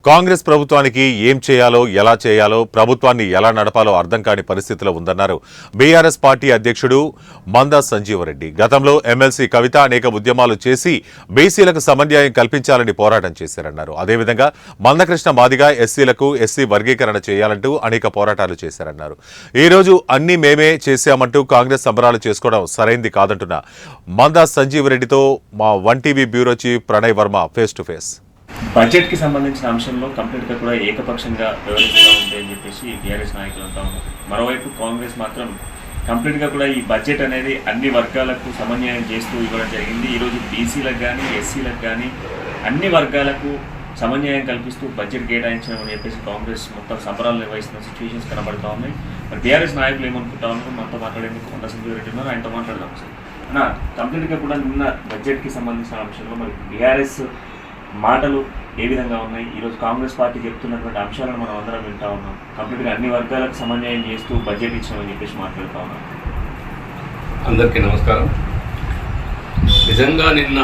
కాంగ్రెస్ ప్రభుత్వానికి ఏం చేయాలో ఎలా చేయాలో ప్రభుత్వాన్ని ఎలా నడపాలో అర్థం కాని పరిస్థితిలో ఉందన్నారు బీఆర్ఎస్ పార్టీ అధ్యక్షుడు మందా సంజీవరెడ్డి. గతంలో ఎమ్మెల్సీ కవిత అనేక ఉద్యమాలు చేసి బీసీలకు సమన్యాయం కల్పించాలని పోరాటం చేశారన్నారు. అదేవిధంగా మందకృష్ణ మాదిగ ఎస్సీలకు ఎస్సీ వర్గీకరణ చేయాలంటూ అనేక పోరాటాలు చేశారన్నారు. ఈ రోజు అన్ని మేమే చేశామంటూ కాంగ్రెస్ సంబరాలు చేసుకోవడం సరైంది కాదంటున్న మందా సంజీవరెడ్డితో మా 1TV bureau chief Pranay Varma face to face. బడ్జెట్కి సంబంధించిన అంశంలో కంప్లీట్గా కూడా ఏకపక్షంగా వ్యవహరిస్తూ ఉంది అని చెప్పేసి టీఆర్ఎస్ నాయకులు అంటా ఉన్నారు. మరోవైపు కాంగ్రెస్ మాత్రం కంప్లీట్గా కూడా ఈ బడ్జెట్ అనేది అన్ని వర్గాలకు సమన్వయం చేస్తూ ఇవ్వడం జరిగింది. ఈరోజు బీసీలకు కానీ ఎస్సీలకు కానీ అన్ని వర్గాలకు సమన్వయం కల్పిస్తూ బడ్జెట్ కేటాయించడం అని చెప్పేసి కాంగ్రెస్ మొత్తం సంబరాలు నిర్వహిస్తున్న సిచ్యువేషన్స్ కనబడుతూ ఉన్నాయి. మరి టీఆర్ఎస్ నాయకులు ఏమనుకుంటా ఉన్నారు, మనతో మాట్లాడేందుకు మందా సంజీవరెడ్డి ఉన్నారు, ఆయనతో మాట్లాడదాం సార్. అన్న, కంప్లీట్గా కూడా నిన్న బడ్జెట్కి సంబంధించిన అంశంలో మరి టీఆర్ఎస్ మాటలు ఏ విధంగా ఉన్నాయి, ఈరోజు కాంగ్రెస్ పార్టీ చెప్తున్నటువంటి అంశాలను మనం అందరం వింటా ఉన్నాం. కంప్లీట్గా అన్ని వర్గాలకు సమన్వయం చేస్తూ బడ్జెట్ ఇచ్చామని చెప్పేసి మాట్లాడుతూ ఉన్నాం. అందరికీ నమస్కారం. నిజంగా నిన్న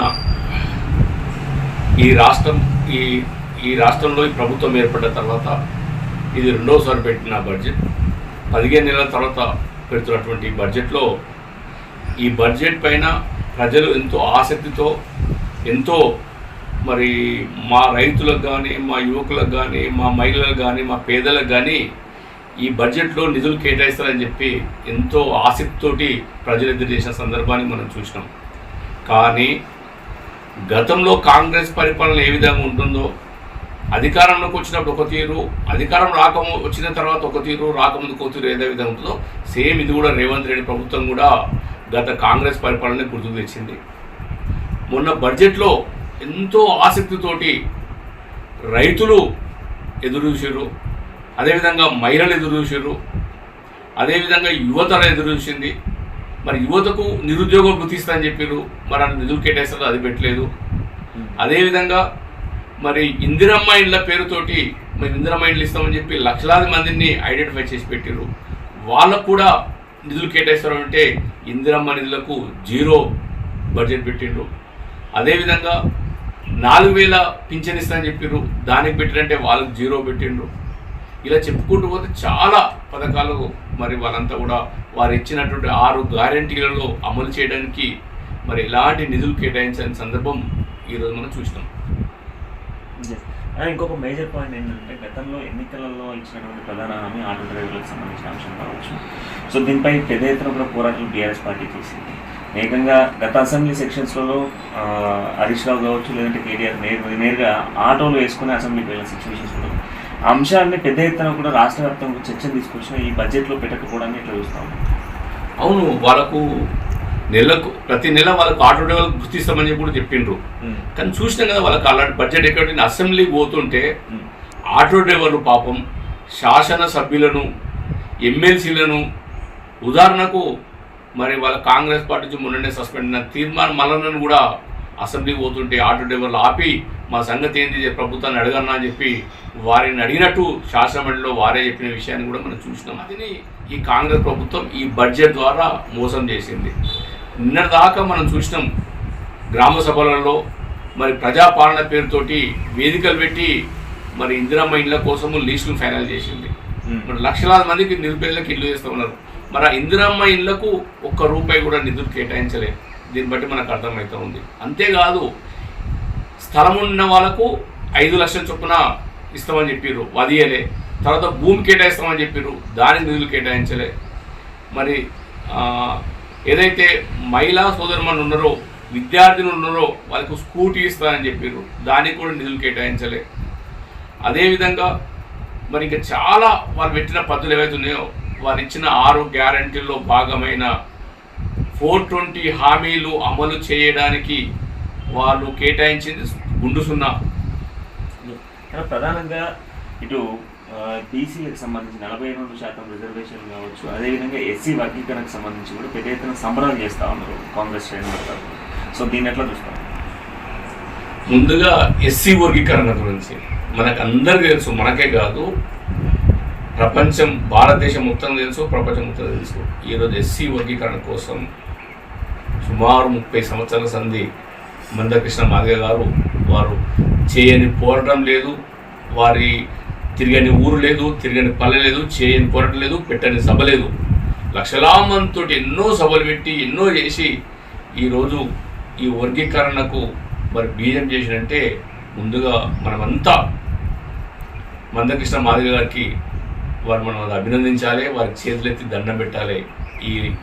ఈ రాష్ట్రంలో ఈ ప్రభుత్వం ఏర్పడ్డ తర్వాత ఇది రెండోసారి పెట్టిన బడ్జెట్. 15 నెలల తర్వాత పెడుతున్నటువంటి బడ్జెట్లో ఈ బడ్జెట్ పైన ప్రజలు ఎంతో ఆసక్తితో ఎంతో మరి మా రైతులకు కానీ మా యువకులకు కానీ మా మహిళలకు కానీ మా పేదలకు కానీ ఈ బడ్జెట్లో నిధులు కేటాయిస్తారని చెప్పి ఎంతో ఆసక్తితోటి ప్రజలు ఎదురు చేసిన సందర్భాన్ని మనం చూసినాం. కానీ గతంలో కాంగ్రెస్ పరిపాలన ఏ విధంగా ఉంటుందో, అధికారంలోకి వచ్చినప్పుడు ఒక తీరు, అధికారం వచ్చిన తర్వాత ఒక తీరు, రాకముందుకు ఒక తీరు ఏదే విధంగా ఉంటుందో సేమ్ ఇది కూడా రేవంత్ రెడ్డి ప్రభుత్వం కూడా గత కాంగ్రెస్ పరిపాలన గుర్తుకు తెచ్చింది. మొన్న బడ్జెట్లో ఎంతో ఆసక్తితోటి రైతులు ఎదురు చూసారు, అదేవిధంగా మహిళలు ఎదురు చూసారు, అదేవిధంగా యువతర ఎదురు చూసింది. మరి యువతకు నిరుద్యోగం గుర్తిస్తా అని చెప్పారు, మరి ఆ నిధులు కేటాయిస్తారు, అది పెట్టలేదు. అదేవిధంగా మరి ఇందిరమ్మ ఇండ్ల పేరుతోటి మరి ఇందిరమ్మ ఇండ్లు ఇస్తామని చెప్పి లక్షలాది మందిని ఐడెంటిఫై చేసి పెట్టారు, వాళ్ళకు కూడా నిధులు కేటాయిస్తారు అంటే ఇందిరమ్మ నిధులకు 0 బడ్జెట్ పెట్టిండ్రు. అదేవిధంగా 4000 పింఛన్ ఇస్తామని చెప్పారు, దానికి పెట్టినంటే వాళ్ళకి 0 పెట్టిండ్రు. ఇలా చెప్పుకుంటూ పోతే చాలా పథకాలు మరి వాళ్ళంతా కూడా వారు ఇచ్చినటువంటి 6 గ్యారెంటీలలో అమలు చేయడానికి మరి ఎలాంటి నిధులు కేటాయించిన సందర్భం ఈరోజు మనం చూసినాం. ఇంకొక మేజర్ పాయింట్ ఏంటంటే గతంలో ఎన్నికలలో ఇచ్చినటువంటి ప్రధాన హామీ ఆటో డ్రైవర్లకు సంబంధించిన అంశం కావచ్చు. సో దీనిపై పెద్ద ఎత్తున కూడా పోరాటాలు బీఆర్ఎస్ పార్టీ చేసింది. ఏకంగా గత అసెంబ్లీ సెక్షన్స్లలో హరీష్ రావు కావచ్చు, లేదంటే కేటీఆర్ నేరుగా ఆటోలు వేసుకుని అసెంబ్లీకి వెళ్ళిన సిచ్యువేషన్స్ ఉంటుంది. ఆ అంశాన్ని పెద్ద ఎత్తున కూడా రాష్ట్ర వ్యాప్తంగా చర్చ తీసుకొచ్చిన ఈ బడ్జెట్లో పెట్టకపోవడాన్ని ఇట్లా చూస్తాము. అవును, వాళ్ళకు ప్రతి నెల వాళ్ళకు ఆటో డ్రైవర్లకు గుర్తిస్తామని చెప్పి కూడా చెప్పిండ్రు. కానీ చూసినాం కదా, వాళ్ళకి అలాంటి బడ్జెట్ ఎక్కడ అసెంబ్లీకి పోతుంటే ఆటో డ్రైవర్లు పాపం శాసనసభ్యులను, ఎమ్మెల్సీలను, ఉదాహరణకు మరి వాళ్ళ కాంగ్రెస్ పార్టీ నుంచి మొన్ననే సస్పెండ్ అయిన తీర్మానం మల్లన్నను కూడా అసెంబ్లీకి పోతుంటే ఆటో డ్రైవర్లు ఆపి మా సంగతి ఏంది ప్రభుత్వాన్ని అడగన్నా అని చెప్పి వారిని అడిగినట్టు శాసనమండలిలో వారే చెప్పిన విషయాన్ని కూడా మనం చూసినాం. అది ఈ కాంగ్రెస్ ప్రభుత్వం ఈ బడ్జెట్ ద్వారా మోసం చేసింది. నిన్నటిదాకా మనం చూసినాం, గ్రామ సభలలో మరి ప్రజాపాలన పేరుతోటి వేదికలు పెట్టి మరి ఇందిరమ్మ ఇండ్ల కోసము లీస్టులు ఫైనల్ చేసింది. మరి లక్షలాది మందికి నిరుపేదలకు ఇల్లు చేస్తూ ఉన్నారు. మరి ఆ ఇందిరమ్మ ఇండ్లకు ₹1 కూడా నిధులు కేటాయించలేదు. దీన్ని బట్టి మనకు అర్థమవుతూ ఉంది. అంతేకాదు, స్థలం ఉన్న వాళ్ళకు 5 లక్షల చొప్పున ఇస్తామని చెప్పారు, వదియలే. తర్వాత భూమి కేటాయిస్తామని చెప్పారు, దానికి నిధులు కేటాయించలే. మరి ఏదైతే మహిళా సోదరుమణులు ఉన్నారో, విద్యార్థులు ఉన్నారో వాళ్ళకు స్కూటీ ఇస్తామని చెప్పారు, దానికి కూడా నిధులు కేటాయించలే. అదేవిధంగా మరి ఇంకా చాలా వాళ్ళు పెట్టిన పద్ధతులు ఏవైతే ఉన్నాయో, వారు ఇచ్చిన 6 గ్యారంటీల్లో భాగమైన 420 హామీలు అమలు చేయడానికి వాళ్ళు కేటాయించింది గుండు సున్నా. ప్రధానంగా ఇటు బీసీలకు సంబంధించి 42% రిజర్వేషన్ కావచ్చు, అదేవిధంగా ఎస్సీ వర్గీకరణకు సంబంధించి కూడా పెద్ద ఎత్తున సంబరాలు చేస్తూ ఉన్నారు కాంగ్రెస్ శ్రేణులు. సో దీన్ని ఎట్లా చూస్తాం? ముందుగా ఎస్సీ వర్గీకరణ గురించి మనకు అందరికీ తెలుసు, మనకే కాదు ప్రపంచం, భారతదేశం మొత్తం తెలుసు, ప్రపంచం మొత్తం తెలుసు. ఈరోజు ఎస్సీ వర్గీకరణ కోసం సుమారు 30 సంవత్సరాల సంధి మందకృష్ణ మాదిగ గారు వారు చేయని పోరాటం లేదు, వారి తిరగని ఊరు లేదు, తిరగని పల్లె లేదు, చేయని పోరాటం లేదు, పెట్టని సభ లేదు. లక్షలామంతో ఎన్నో సభలు పెట్టి ఎన్నో చేసి ఈరోజు ఈ వర్గీకరణకు మరి బీజం చేసినంటే ముందుగా మనమంతా మందకృష్ణ మాదిగ గారికి మనం అభినందించాలి, వారికి చేతులెత్తి దండం పెట్టాలి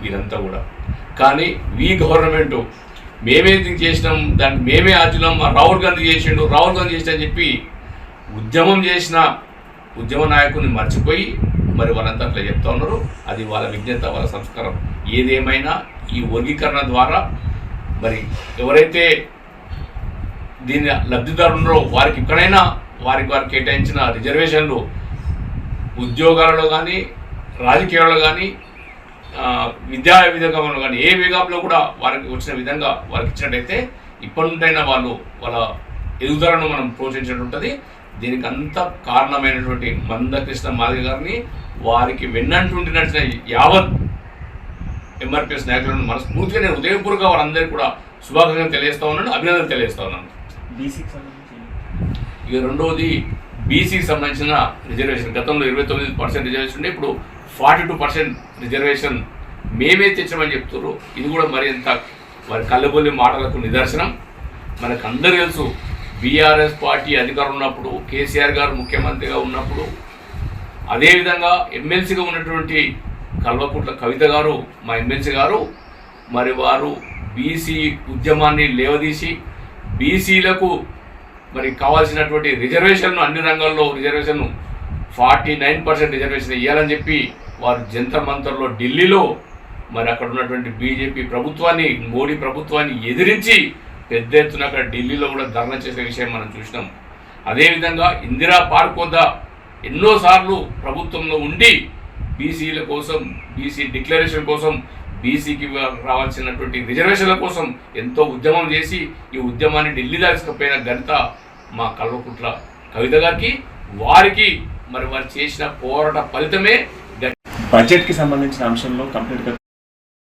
వీరంతా కూడా. కానీ గవర్నమెంట్ మేమే చేసినాం, దానికి మేమే ఆచరణం, రాహుల్ గాంధీ చేసిండు, రాహుల్ గాంధీ చేసిన అని చెప్పి ఉద్యమం చేసిన ఉద్యమ నాయకుని మర్చిపోయి మరి వాళ్ళంతా అట్లా చెప్తా ఉన్నారు. అది వాళ్ళ విజ్ఞత, వాళ్ళ సంస్కారం. ఏదేమైనా ఈ వర్గీకరణ ద్వారా మరి ఎవరైతే దీని లబ్ధిదారులు ఉన్నారో వారికి ఇక్కడైనా వారికి కేటాయించిన రిజర్వేషన్లు ఉద్యోగాలలో కానీ, రాజకీయాలలో కానీ, విద్యా విధానంలో కానీ ఏ విధానంలో కూడా వారికి వచ్చిన విధంగా వారికి ఇచ్చినట్టయితే ఇప్పటి నుండైనా వాళ్ళ ఎదుగుదలను మనం ప్రోత్సహించినట్టు ఉంటుంది. దీనికి అంత కారణమైనటువంటి మందకృష్ణ మాదిగ గారిని, వారికి వెన్నంటుండి నడిచిన యావత్ ఎంఆర్పిఎస్ నాయకులను మనస్ఫూర్తిగా నేను ఉదయపూర్వక వారందరికీ కూడా శుభాకాంక్షలు తెలియజేస్తా ఉన్నాను, అభినందనలు తెలియజేస్తా ఉన్నాను. ఇక రెండవది బీసీకి సంబంధించిన రిజర్వేషన్. గతంలో 29% రిజర్వేషన్ ఉండే, ఇప్పుడు 42% రిజర్వేషన్ మేమే తెచ్చామని చెప్తున్నారు. ఇది కూడా మరింత వారి కళ్ళబొల్లి మాటలకు నిదర్శనం. మనకు అందరూ తెలుసు, బీఆర్ఎస్ పార్టీ అధికారం ఉన్నప్పుడు, కేసీఆర్ గారు ముఖ్యమంత్రిగా ఉన్నప్పుడు, అదేవిధంగా ఎమ్మెల్సీగా ఉన్నటువంటి కల్వకుంట్ల కవిత గారు, మా ఎమ్మెల్సీ గారు, మరి వారు బీసీ ఉద్యమాన్ని లేవదీసి బీసీలకు మరి కావాల్సినటువంటి రిజర్వేషన్ను అన్ని రంగాల్లో రిజర్వేషన్ 49% రిజర్వేషన్ ఇవ్వాలని చెప్పి వారు జంతర్ మంతర్లో ఢిల్లీలో మరి అక్కడ ఉన్నటువంటి బీజేపీ ప్రభుత్వాన్ని, మోడీ ప్రభుత్వాన్ని ఎదిరించి పెద్ద ఎత్తున అక్కడ ఢిల్లీలో కూడా ధర్నా చేసే విషయం మనం చూసినాం. అదేవిధంగా ఇందిరా పార్క్ వద్ద ఎన్నోసార్లు ప్రభుత్వంలో ఉండి బీసీల కోసం, బీసీ డిక్లరేషన్ కోసం, బీసీకి రావాల్సినటువంటి రిజర్వేషన్ల కోసం ఎంతో ఉద్యమం చేసి ఈ ఉద్యమాన్ని ఢిల్లీ దాచుకపోయిన ఘనత మా కల్వకుంట్ల కవిత గారికి, వారికి మరి వారు చేసిన పోరాట ఫలితమే. బడ్జెట్కి సంబంధించిన అంశంలో కంప్లీట్గా